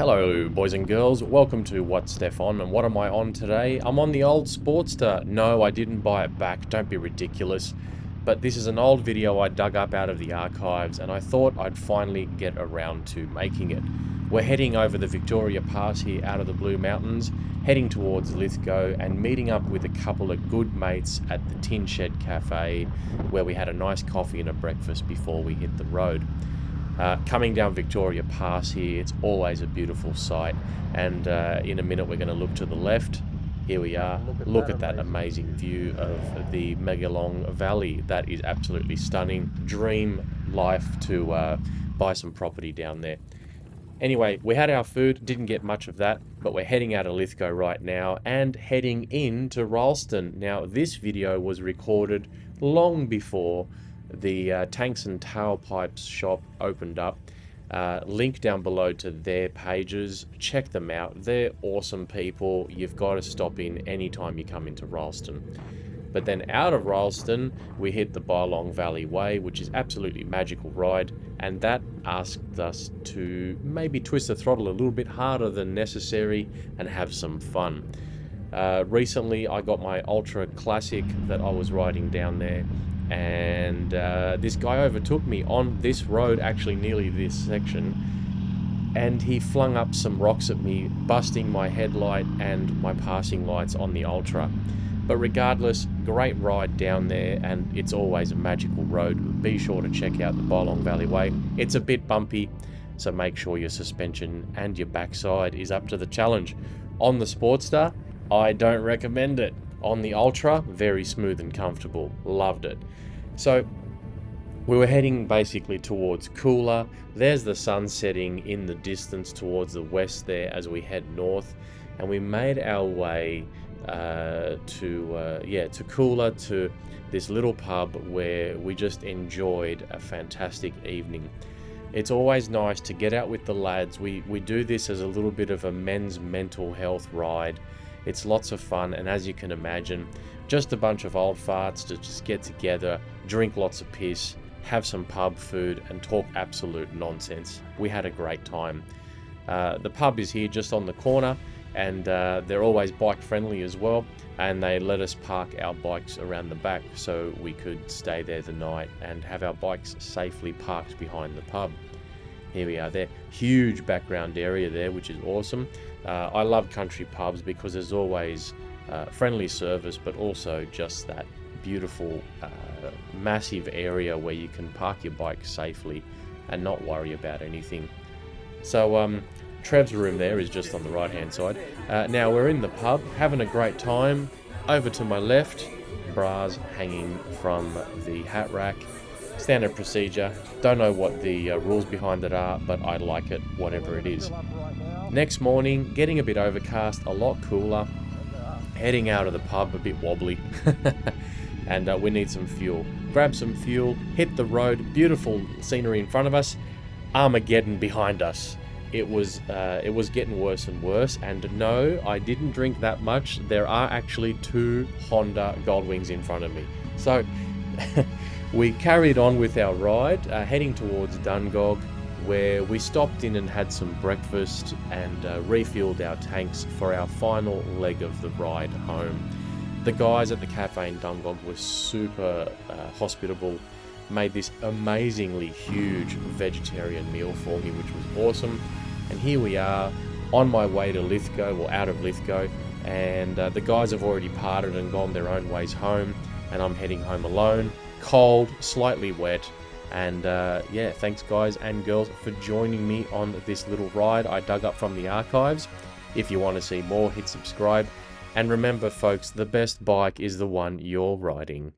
Hello boys and girls, welcome to What's Steph On, and what am I on today? I'm on the old Sportster. No, I didn't buy it back, don't be ridiculous. But this is an old video I dug up out of the archives and I thought I'd finally get around to making it. We're heading over the Victoria Pass here out of the Blue Mountains, heading towards Lithgow and meeting up with a couple of good mates at the Tin Shed Cafe where we had a nice coffee and a breakfast before we hit the road. Coming down Victoria Pass here, it's always a beautiful sight, and in a minute we're going to look to the left. Here we are. Look at that amazing view of the Megalong Valley. That is absolutely stunning. Dream life to buy some property down there. Anyway, we had our food, didn't get much of that, but we're heading out of Lithgow right now and heading into Ralston. Now, this video was recorded long before the Tanks and Tailpipes shop opened up. Link down below to their pages. Check them out. They're awesome people. You've got to stop in anytime you come into Ralston. But then out of Ralston, we hit the Bylong Valley Way, which is absolutely magical ride, and that asked us to maybe twist the throttle a little bit harder than necessary and have some fun. Recently, I got my Ultra Classic that I was riding down there, and this guy overtook me on this road, actually nearly this section, and he flung up some rocks at me, busting my headlight and my passing lights on the Ultra. But regardless, great ride down there, and it's always a magical road. Be sure to check out the Bylong Valley Way. It's a bit bumpy, so make sure your suspension and your backside is up to the challenge. On the Sportster, I don't recommend it. On the Ultra, very smooth and comfortable. Loved it. So we were heading basically towards Coolah. There's the sun setting in the distance towards the west there as we head north, and we made our way to Coolah, to this little pub where we just enjoyed a fantastic evening. It's always nice to get out with the lads. We do this as a little bit of a men's mental health ride. It's lots of fun, and as you can imagine, just a bunch of old farts to just get together, drink lots of piss, have some pub food, and talk absolute nonsense. We had a great time. The pub is here just on the corner, and they're always bike friendly as well, and they let us park our bikes around the back so we could stay there the night and have our bikes safely parked behind the pub. Here we are there. Huge background area there, which is awesome. I love country pubs because there's always friendly service, but also just that beautiful massive area where you can park your bike safely and not worry about anything. So Trev's room there is just on the right hand side. Now we're in the pub having a great time. Over to my left, bras hanging from the hat rack. Standard procedure. Don't know what the rules behind it are, but I like it, whatever it is. Next morning, getting a bit overcast, a lot cooler. Heading out of the pub, a bit wobbly. And we need some fuel. Grab some fuel, hit the road, beautiful scenery in front of us, Armageddon behind us. It was getting worse and worse, and no, I didn't drink that much. There are actually 2 Honda Goldwings in front of me. So we carried on with our ride, heading towards Dungog, where we stopped in and had some breakfast and refueled our tanks for our final leg of the ride home. The guys at the cafe in Dungog were super hospitable, made this amazingly huge vegetarian meal for me, which was awesome. And here we are on my way to Lithgow, or out of Lithgow, and the guys have already parted and gone their own ways home, and I'm heading home alone, cold, slightly wet. And yeah, thanks guys and girls for joining me on this little ride I dug up from the archives. If you want to see more, hit subscribe, and remember folks, the best bike is the one you're riding.